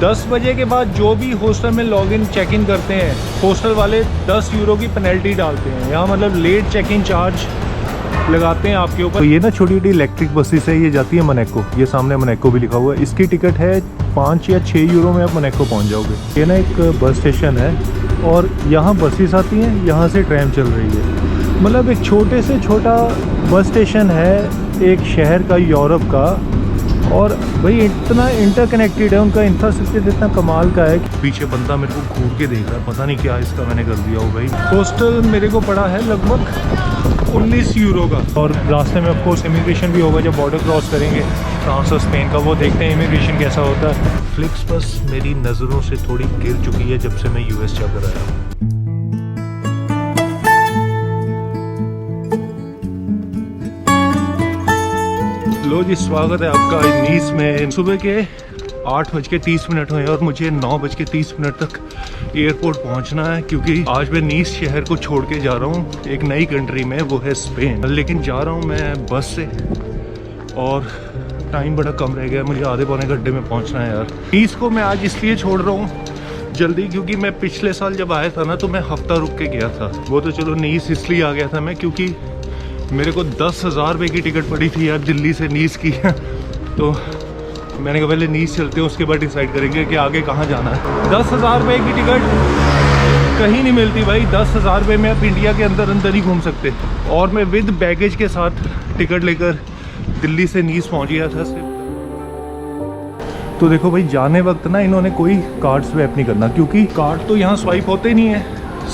10 बजे के बाद जो भी हॉस्टल में लॉगिन चेक इन करते हैं, हॉस्टल वाले 10 यूरो की पेनल्टी डालते हैं। यहाँ मतलब लेट चेक इन चार्ज लगाते हैं आपके ऊपर। तो ये ना छोटी छोटी इलेक्ट्रिक बसेस है, ये जाती है मोनाको। ये सामने मोनाको भी लिखा हुआ है। इसकी टिकट है 5 या 6 यूरो में आप मोनाको पहुँच जाओगे। ये ना एक बस स्टेशन है और यहाँ बसेस आती हैं, यहाँ से ट्रेन चल रही है। मतलब एक छोटे से छोटा बस स्टेशन है एक शहर का, यूरोप का। और भाई इतना इंटरकनेक्टेड है, उनका इंफ्रास्ट्रक्चर इतना कमाल का है। पीछे बंदा मेरे को घूर के देख रहा है, पता नहीं क्या इसका मैंने कर दिया हो भाई। हॉस्टल मेरे को पड़ा है लगभग 19 यूरो का। और रास्ते में ऑफकोर्स इमिग्रेशन भी होगा जब बॉर्डर क्रॉस करेंगे फ्रांस और स्पेन का, वो देखते हैं इमिग्रेशन कैसा होता है। फ्लिक्स बस मेरी नज़रों से थोड़ी गिर चुकी है जब से मैं यूएस जाकर आया हूँ। लो जी, स्वागत है आपका नीस में। सुबह के 8:30 हुए और मुझे 9:30 तक एयरपोर्ट पहुंचना है, क्योंकि आज मैं नीस शहर को छोड़ के जा रहा हूं एक नई कंट्री में, वो है स्पेन। लेकिन जा रहा हूं मैं बस से और टाइम बड़ा कम रह गया, मुझे आधे पौने घंटे में पहुंचना है यार। नीस को मैं आज इसलिए छोड़ रहा हूँ जल्दी, क्योंकि मैं पिछले साल जब आया था ना तो मैं हफ्ता रुक के गया था। वो तो चलो नीस इसलिए आ गया था मैं क्योंकि मेरे को 10,000 रुपये की टिकट पड़ी थी यार दिल्ली से नीस की। तो मैंने कहा पहले नीस चलते हैं, उसके बाद डिसाइड करेंगे कि आगे कहाँ जाना है। 10,000 रुपये की टिकट कहीं नहीं मिलती भाई। 10,000 रुपये में आप इंडिया के अंदर अंदर ही घूम सकते। और मैं विद बैगेज के साथ टिकट लेकर दिल्ली से नीस पहुँच गया था सिर्फ। तो देखो भाई, जाने वक्त ना इन्होंने कोई कार्ड स्वैप नहीं करना, क्योंकि कार्ड तो यहाँ स्वाइप होते नहीं है,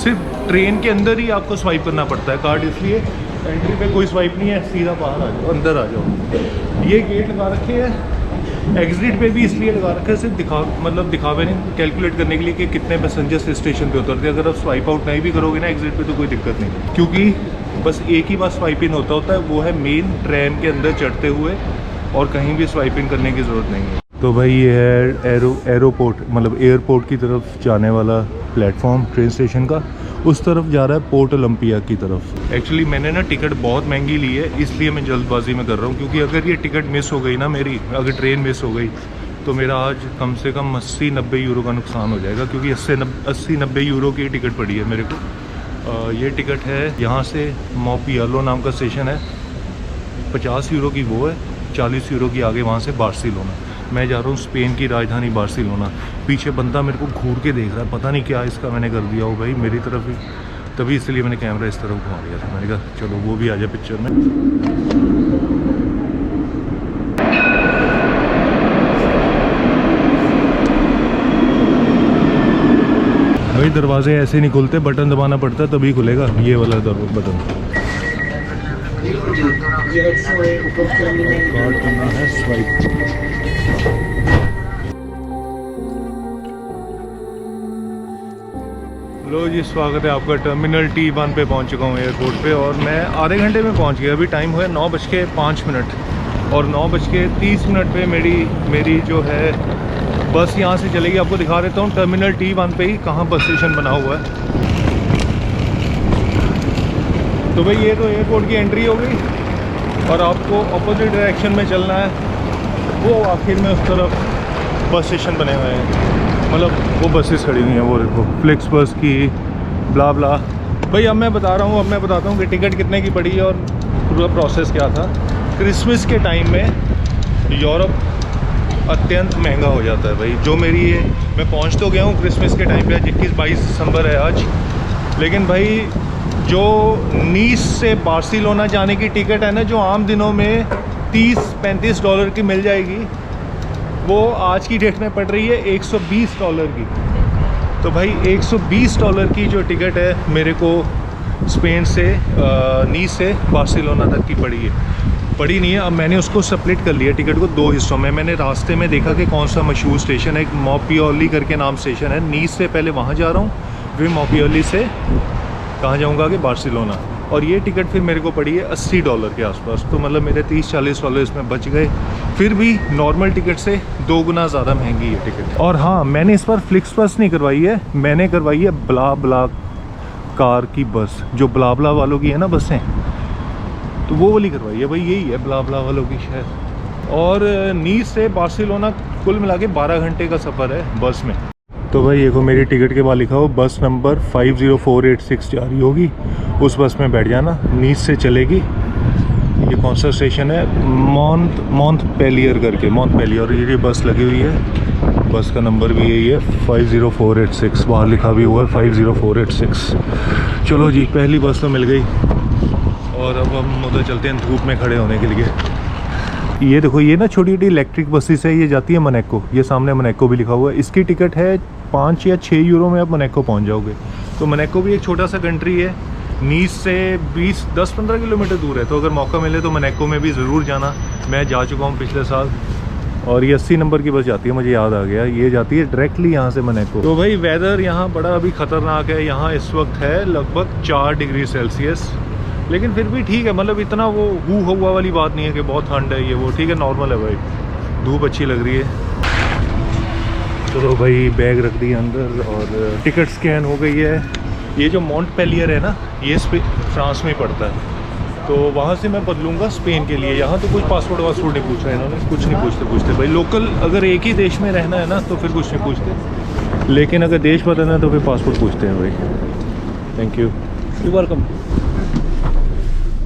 सिर्फ ट्रेन के अंदर ही आपको स्वाइप करना पड़ता है कार्ड। इसलिए एंट्री पे कोई स्वाइप नहीं है, सीधा बाहर आ जाओ, अंदर आ जाओ। ये गेट लगा रखे हैं, एग्जिट पे भी इसलिए लगा रखा है सिर्फ दिखावे नहीं, कैलकुलेट करने के लिए कि कितने पैसेंजर्स स्टेशन पे उतरते हैं। अगर आप स्वाइप आउट नहीं भी करोगे ना एग्जिट पे तो कोई दिक्कत नहीं, क्योंकि बस एक ही बार स्वाइप इन होता है, वो है मेन ट्रेन के अंदर चढ़ते हुए, और कहीं भी स्वाइप इन करने की ज़रूरत नहीं है। तो भाई ये है एरोपोर्ट, मतलब एयरपोर्ट की तरफ जाने वाला प्लेटफॉर्म ट्रेन स्टेशन का। उस तरफ जा रहा है पोर्ट ओलंपिया की तरफ। एक्चुअली मैंने ना टिकट बहुत महंगी ली है, इसलिए मैं जल्दबाजी में कर रहा हूँ, क्योंकि अगर ये टिकट मिस हो गई ना मेरी, अगर ट्रेन मिस हो गई तो मेरा आज कम से कम 80-90 यूरो का नुकसान हो जाएगा, क्योंकि 80-90 यूरो की टिकट पड़ी है मेरे को। ये टिकट है यहाँ से मोपियालो नाम का स्टेशन है, 50 यूरो की वो है, 40 यूरो की आगे वहाँ से बार्सिलोना। मैं जा रहा हूँ स्पेन की राजधानी बार्सिलोना। पीछे बंदा मेरे को घूर के देख रहा है, पता नहीं क्या इसका मैंने कर दिया हो भाई मेरी तरफ ही, तभी इसलिए मैंने कैमरा इस तरफ घुमा लिया था। मैंने कहा चलो वो भी आ जाए पिक्चर में। भाई दरवाजे ऐसे नहीं खुलते, बटन दबाना पड़ता है तभी खुलेगा, ये वाला बटन। कार्ड करना है स्वाइप। लो जी, स्वागत है आपका। टर्मिनल T1 पे पहुंच चुका हूँ एयरपोर्ट पे, और मैं आधे घंटे में पहुंच गया। अभी टाइम हुआ है 9:05 और 9:30 पे मेरी जो है बस यहाँ से चलेगी। आपको दिखा देता हूँ टर्मिनल T1 पे ही कहाँ बस स्टेशन बना हुआ है। तो भाई ये तो एयरपोर्ट की एंट्री हो गई, और आपको अपोजिट डायरेक्शन में चलना है। वो आखिर में उस तरफ बस स्टेशन बने हुए हैं, मतलब वो बसेस खड़ी हुई हैं, वो देखो फ्लिक्स बस की ब्ला ब्ला। भाई अब मैं बताता हूँ कि टिकट कितने की पड़ी है और पूरा प्रोसेस क्या था। क्रिसमस के टाइम में यूरोप अत्यंत महंगा हो जाता है भाई। जो मेरी ये, मैं पहुँच तो गया हूँ क्रिसमस के टाइम पे, 21-22 दिसंबर है आज, लेकिन भाई जो नीस से बार्सिलोना जाने की टिकट है ना, जो आम दिनों में $30-35 की मिल जाएगी, वो आज की डेट में पड़ रही है $120 की। तो भाई $120 की जो टिकट है मेरे को स्पेन से नीस से बार्सिलोना तक की पड़ी नहीं है। अब मैंने उसको स्प्लिट कर लिया टिकट को 2 हिस्सों में। मैंने रास्ते में देखा कि कौन सा मशहूर स्टेशन है, एक मोपियोली करके नाम स्टेशन है। नीस से पहले वहाँ जा रहा हूँ, फिर मोपियोली से कहाँ जाऊँगा कि बार्सिलोना। और ये टिकट फिर मेरे को पड़ी है $80 के आसपास। तो मतलब मेरे $30-40 इसमें बच गए। फिर भी नॉर्मल टिकट से 2 गुना ज़्यादा महंगी है टिकट। और हाँ, मैंने इस बार फ्लिक्स बस नहीं करवाई है, मैंने करवाई है ब्ला ब्ला कार की बस, जो ब्ला ब्ला वालों की है ना बसें, तो वो वाली करवाई है भाई। यही है ब्ला ब्ला वालों की शायद। और नीस से बार्सिलोना कुल मिला के 12 घंटे का सफ़र है बस में। तो भाई देखो मेरी टिकट के बाद लिखा हो बस नंबर 50486 जा रही होगी, उस बस में बैठ जाना, नीस से चलेगी। ये कौन सा स्टेशन है? मॉन्टपेलियर करके, मॉन्टपेलियर ये बस लगी हुई है। बस का नंबर भी यही है 50486, बाहर लिखा भी हुआ है 50486। चलो जी पहली बस तो मिल गई और अब हम उधर चलते हैं धूप में खड़े होने के लिए। ये देखो ये ना छोटी छोटी इलेक्ट्रिक बसेस है, ये जाती है मोनाको। ये सामने मोनाको भी लिखा हुआ है। इसकी टिकट है 5 या 6 यूरो में आप मोनाको पहुंच जाओगे। तो मोनाको भी एक छोटा सा कंट्री है, नीस से 10-15 किलोमीटर दूर है। तो अगर मौका मिले तो मोनाको में भी ज़रूर जाना। मैं जा चुका हूँ पिछले साल। और ये 80 नंबर की बस जाती है, मुझे याद आ गया, ये जाती है डायरेक्टली यहाँ से मोनाको। तो भाई वेदर यहाँ बड़ा अभी ख़तरनाक है। यहाँ इस वक्त है लगभग 4 डिग्री सेल्सियस, लेकिन फिर भी ठीक है, मतलब इतना वो हुआ वाली बात नहीं है कि बहुत ठंड है ये वो, ठीक है, नॉर्मल है भाई। धूप अच्छी लग रही है। चलो भाई बैग रख दिया अंदर और टिकट स्कैन हो गई है। ये जो मॉन्टपेलियर है ना, ये फ्रांस में पड़ता है। तो वहाँ से मैं बदलूँगा स्पेन के लिए। यहाँ तो कुछ पासपोर्ट वासपोर्ट नहीं पूछ रहे इन्होंने, कुछ नहीं पूछते भाई। लोकल अगर एक ही देश में रहना है ना तो फिर कुछ नहीं पूछते, लेकिन अगर देश बदलना है तो फिर पासपोर्ट पूछते हैं भाई। Thank you, you welcome.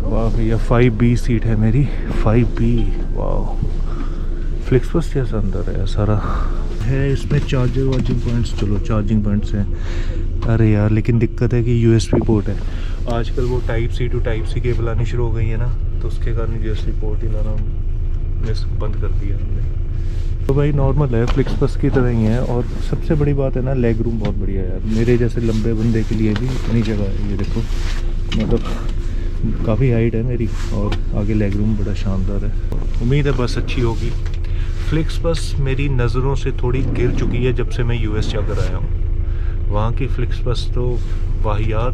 वाह भैया 5B सीट है मेरी, 5B। वाह फ्लिक्सबस जैसा अंदर है सारा है। इसमें चार्जिंग पॉइंट्स, चलो चार्जिंग पॉइंट्स हैं। अरे यार लेकिन दिक्कत है कि USB पोर्ट है। आजकल वो type C to type C cable आनी शुरू हो गई है ना, तो उसके कारण USB पोर्ट ही लाना बंद कर दिया हमने। तो भाई नॉर्मल है, फ्लिक्सबस की तरह ही है। और सबसे बड़ी बात है ना, लेग रूम बहुत बढ़िया है यार। मेरे जैसे लंबे बंदे के लिए भी इतनी जगह है। ये देखो मतलब काफ़ी हाइट है मेरी और आगे लेग रूम बड़ा शानदार है। उम्मीद है बस अच्छी होगी। फ्लिक्सबस मेरी नज़रों से थोड़ी गिर चुकी है जब से मैं US जाकर आया हूँ। वहाँ की फ्लिक्सबस तो वाहियात,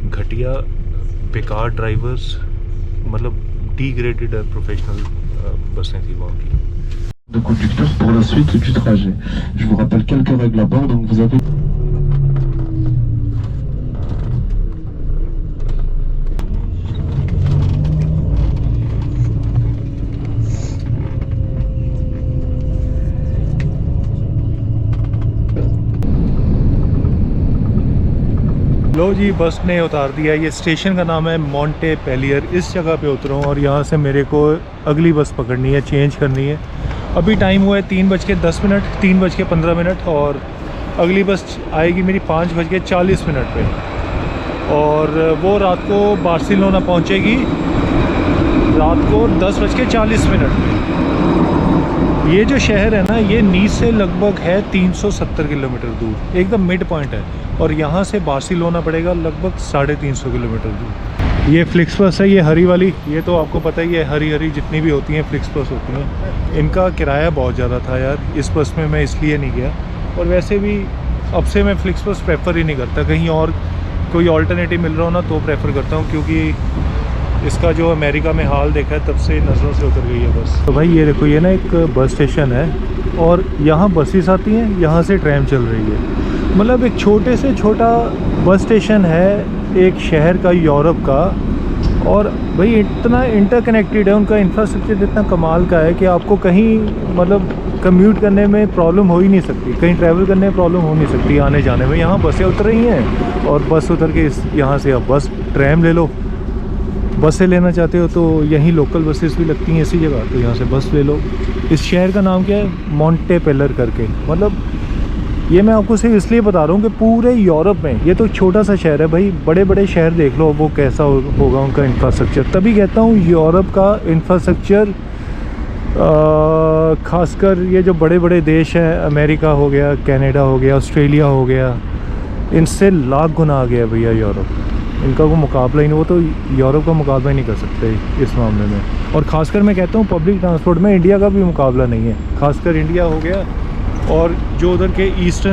घटिया, बेकार ड्राइवर्स, मतलब डिग्रेडेड प्रोफेशनल बसें थी वहाँ की। De conducteur pour la suite du trajet. Je vous rappelle quelques règles à bord, donc vous avez लो जी बस ने उतार दिया। ये स्टेशन का नाम है मॉन्टेपेलियर। इस जगह पे उतरा हूँ और यहाँ से मेरे को अगली बस पकड़नी है, चेंज करनी है। अभी टाइम हुआ है 3:10, 3:15 और अगली बस आएगी मेरी 5:40 पे और वो रात को बार्सिलोना पहुँचेगी रात को 10:40 पे। ये जो शहर है ना, ये नीस से लगभग है 370 किलोमीटर दूर, एकदम मिड पॉइंट है। और यहाँ से बार्सिलोना पड़ेगा लगभग 350 किलोमीटर दूर। ये फ्लिक्सबस है, ये हरी वाली, ये तो आपको पता ही है, हरी जितनी भी होती हैं फ्लिक्सबस होती हैं। इनका किराया बहुत ज़्यादा था यार, इस बस में मैं इसलिए नहीं गया। और वैसे भी अब से मैं फ्लिक्सबस प्रेफर ही नहीं करता, कहीं और कोई ऑल्टरनेटिव मिल रहा हो ना तो प्रेफर करता हूँ, क्योंकि इसका जो अमेरिका में हाल देखा है तब से नज़रों से उतर गई है बस। तो भाई ये देखो, ये ना एक बस स्टेशन है और यहाँ बसेस आती हैं, यहाँ से ट्रेन चल रही है। मतलब एक छोटे से छोटा बस स्टेशन है एक शहर का, यूरोप का। और भाई इतना इंटरकनेक्टेड है, उनका इंफ्रास्ट्रक्चर इतना कमाल का है कि आपको कहीं मतलब कम्यूट करने में प्रॉब्लम हो ही नहीं सकती, कहीं ट्रैवल करने में प्रॉब्लम हो नहीं सकती आने जाने में। यहाँ बसें उतर रही हैं और बस उतर के यहाँ से आप बस ट्रैम ले लो। बसें लेना चाहते हो तो यहीं लोकल बसेस भी लगती हैं इसी जगह, तो यहाँ से बस ले लो। इस शहर का नाम क्या है? मॉन्टेपेलियर करके। मतलब ये मैं आपको सिर्फ इसलिए बता रहा हूँ कि पूरे यूरोप में ये तो छोटा सा शहर है भाई, बड़े बड़े शहर देख लो वो कैसा होगा उनका इंफ्रास्ट्रक्चर। तभी कहता हूँ यूरोप का इंफ्रास्ट्रक्चर, खासकर ये जो बड़े बड़े देश हैं, अमेरिका हो गया, कनाडा हो गया, ऑस्ट्रेलिया हो गया, इनसे लाख गुना आ गया भैया यूरोप। इनका कोई मुकाबला ही नहीं, वो तो यूरोप का मुकाबला ही नहीं कर सकते इस मामले में। और ख़ासकर मैं कहता हूँ पब्लिक ट्रांसपोर्ट में इंडिया का भी मुकाबला नहीं है। खासकर इंडिया हो गया और जो उधर के ईस्ट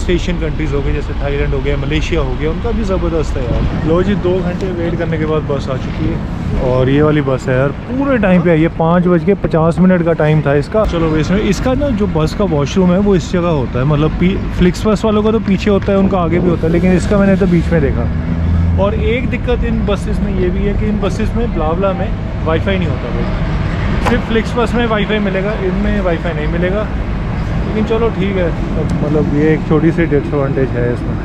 एशियन कंट्रीज़ हो गए, जैसे थाईलैंड हो गया, मलेशिया हो गया, उनका भी ज़बरदस्त है यार। लो जी 2 घंटे वेट करने के बाद बस आ चुकी है और ये वाली बस है यार पूरे टाइम पे आई है। 5:50 का टाइम था इसका। चलो इसमें इसका ना जो बस का वॉशरूम है वो इस जगह होता है, मतलब फ्लिक्सबस वालों का तो पीछे होता है, उनका आगे भी होता है, लेकिन इसका मैंने तो बीच में देखा। और एक दिक्कत इन बसेस में ये भी है कि इन बसेस में ब्लावला में वाईफाई नहीं होता भाई। सिर्फ फ्लिक्स बस में वाईफाई मिलेगा, इनमें वाईफाई नहीं मिलेगा। लेकिन चलो ठीक है, मतलब ये एक छोटी सी डिसएडवांटेज है इसमें।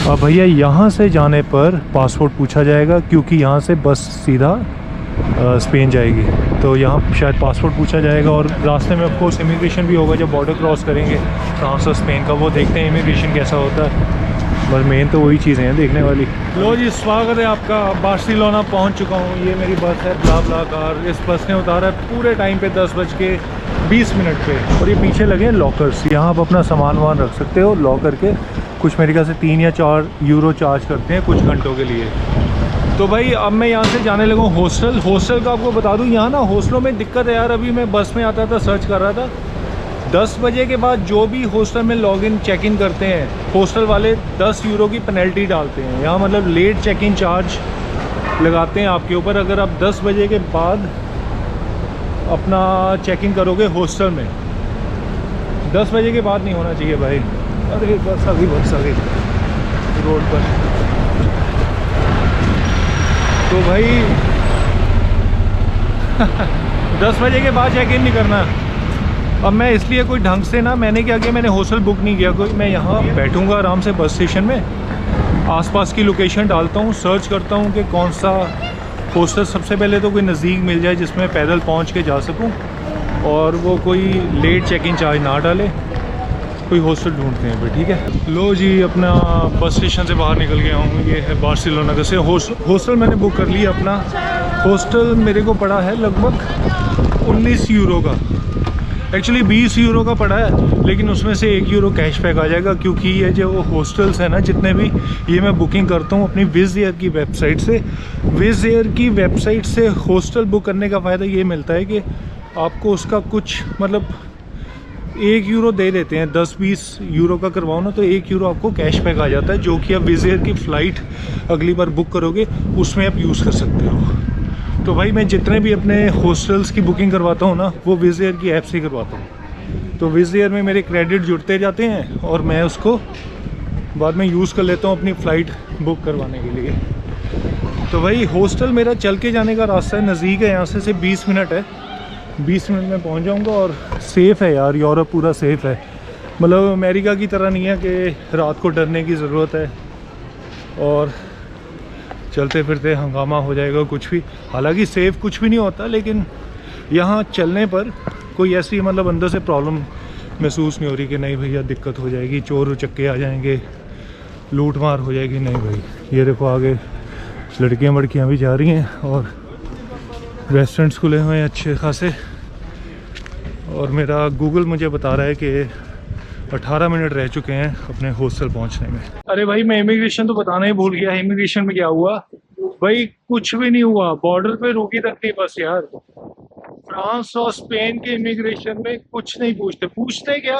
अब भैया यहाँ से जाने पर पासपोर्ट पूछा जाएगा, क्योंकि यहाँ से बस सीधा स्पेन जाएगी, तो यहाँ शायद पासपोर्ट पूछा जाएगा। और रास्ते में ऑफकोर्स इमिग्रेशन भी होगा जब बॉर्डर क्रॉस करेंगे फ्रांस और स्पेन का, वो देखते हैं इमिग्रेशन कैसा होता है। बस मेन तो वही चीज़ें हैं देखने वाली। लो जी, स्वागत है आपका। बार्सिलोना पहुँच चुका हूँ। ये मेरी बस है ब्ला कार। इस बस ने उतारा है पूरे टाइम पे 10:20 पे। और ये पीछे लगे हैं लॉकर्स, यहाँ आप अपना सामान वामान रख सकते हो लॉक करके। कुछ मेरे ख्याल से 3 या 4 यूरो चार्ज करते हैं कुछ घंटों के लिए। तो भाई अब मैं यहाँ से जाने लगा हूँ हॉस्टल का आपको बता दूँ, यहाँ ना हॉस्टलों में दिक्कत है यार। अभी मैं बस में आता था, सर्च कर रहा था, 10 बजे के बाद जो भी हॉस्टल में लॉगिन चेक इन करते हैं हॉस्टल वाले 10 यूरो की पेनल्टी डालते हैं यहाँ। मतलब लेट चेक इन चार्ज लगाते हैं आपके ऊपर अगर आप 10 बजे के बाद अपना चेक इन करोगे हॉस्टल में। 10 बजे के बाद नहीं होना चाहिए भाई। अरे बस अभी रोड पर। तो भाई 10 बजे के बाद चेक इन नहीं करना। अब मैं इसलिए कोई ढंग से ना, मैंने क्या किया, मैंने हॉस्टल बुक नहीं किया कोई। मैं यहाँ बैठूँगा आराम से बस स्टेशन में, आसपास की लोकेशन डालता हूँ, सर्च करता हूँ कि कौन सा हॉस्टल सबसे पहले तो कोई नज़दीक मिल जाए जिसमें पैदल पहुँच के जा सकूँ, और वो कोई लेट चेक इन चार्ज ना डाले। कोई हॉस्टल ढूंढते हैं भाई, ठीक है। लो जी, अपना बस स्टेशन से बाहर निकल गया हूँ। ये है बार्सिलोना का से हॉस्टल मैंने बुक कर लिया अपना। हॉस्टल मेरे को पड़ा है लगभग 19 यूरो का। एक्चुअली 20 यूरो का पड़ा है, लेकिन उसमें से 1 यूरो कैशबैक आ जाएगा, क्योंकि ये जो हॉस्टल्स हैं ना जितने भी, ये मैं बुकिंग करता हूँ अपनी विज़ एयर की वेबसाइट से। विज़ एयर की वेबसाइट से हॉस्टल बुक करने का फ़ायदा ये मिलता है कि आपको उसका कुछ मतलब 1 यूरो दे देते हैं। 10-20 यूरो का करवाओ ना तो 1 यूरो आपको कैशबैक आ जाता है, जो कि आप विज़ एयर की फ़्लाइट अगली बार बुक करोगे उसमें आप यूज़ कर सकते हो। तो भाई मैं जितने भी अपने हॉस्टल्स की बुकिंग करवाता हूँ ना, वो विज़ एयर की ऐप से करवाता हूँ। तो विज़ एयर में मेरे क्रेडिट जुड़ते जाते हैं और मैं उसको बाद में यूज़ कर लेता हूँ अपनी फ़्लाइट बुक करवाने के लिए। तो भाई हॉस्टल मेरा चल के जाने का रास्ता है, नज़दीक है, यहाँ से सिर्फ 20 मिनट है। 20 मिनट में पहुँच जाऊँगा। और सेफ़ है यार, यूरोप पूरा सेफ़ है। मतलब अमेरिका की तरह नहीं है कि रात को डरने की ज़रूरत है और चलते फिरते हंगामा हो जाएगा कुछ भी। हालांकि सेफ़ कुछ भी नहीं होता, लेकिन यहाँ चलने पर कोई ऐसी मतलब अंदर से प्रॉब्लम महसूस नहीं हो रही कि नहीं भैया दिक्कत हो जाएगी, चोर उचक्के आ जाएंगे, लूट मार हो जाएगी। नहीं भाई, ये देखो आगे लड़कियाँ वड़कियाँ भी जा रही हैं और रेस्टोरेंट्स खुले हुए हैं अच्छे खासे। और मेरा गूगल मुझे बता रहा है कि 18 मिनट रह चुके हैं अपने हॉस्टल पहुंचने में। अरे भाई मैं इमिग्रेशन तो बताना ही भूल गया। इमिग्रेशन में क्या हुआ भाई, कुछ भी नहीं हुआ। बॉर्डर पे रुकी तक नहीं बस यार। फ्रांस और स्पेन के इमिग्रेशन में कुछ नहीं पूछते क्या,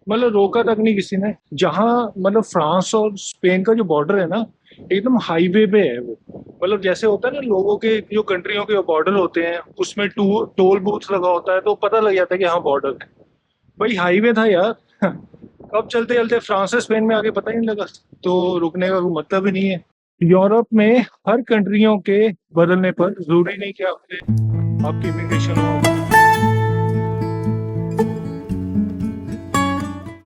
मतलब रोका तक नहीं किसी ने। जहाँ मतलब फ्रांस और स्पेन का जो बॉर्डर है ना, एकदम हाईवे पे है वो। मतलब जैसे होता है ना लोगों के जो कंट्रियों के बॉर्डर होते हैं उसमें टोल बूथ लगा होता है, तो पता लग जाता है कि हाँ बॉर्डर है। भाई हाईवे था यार। कब चलते चलते फ्रांस से स्पेन में आगे पता ही नहीं लगा। तो रुकने का कोई मतलब ही नहीं है। यूरोप में हर कंट्रियों के बदलने पर जरूरी नहीं कि आपकी इमिग्रेशन हो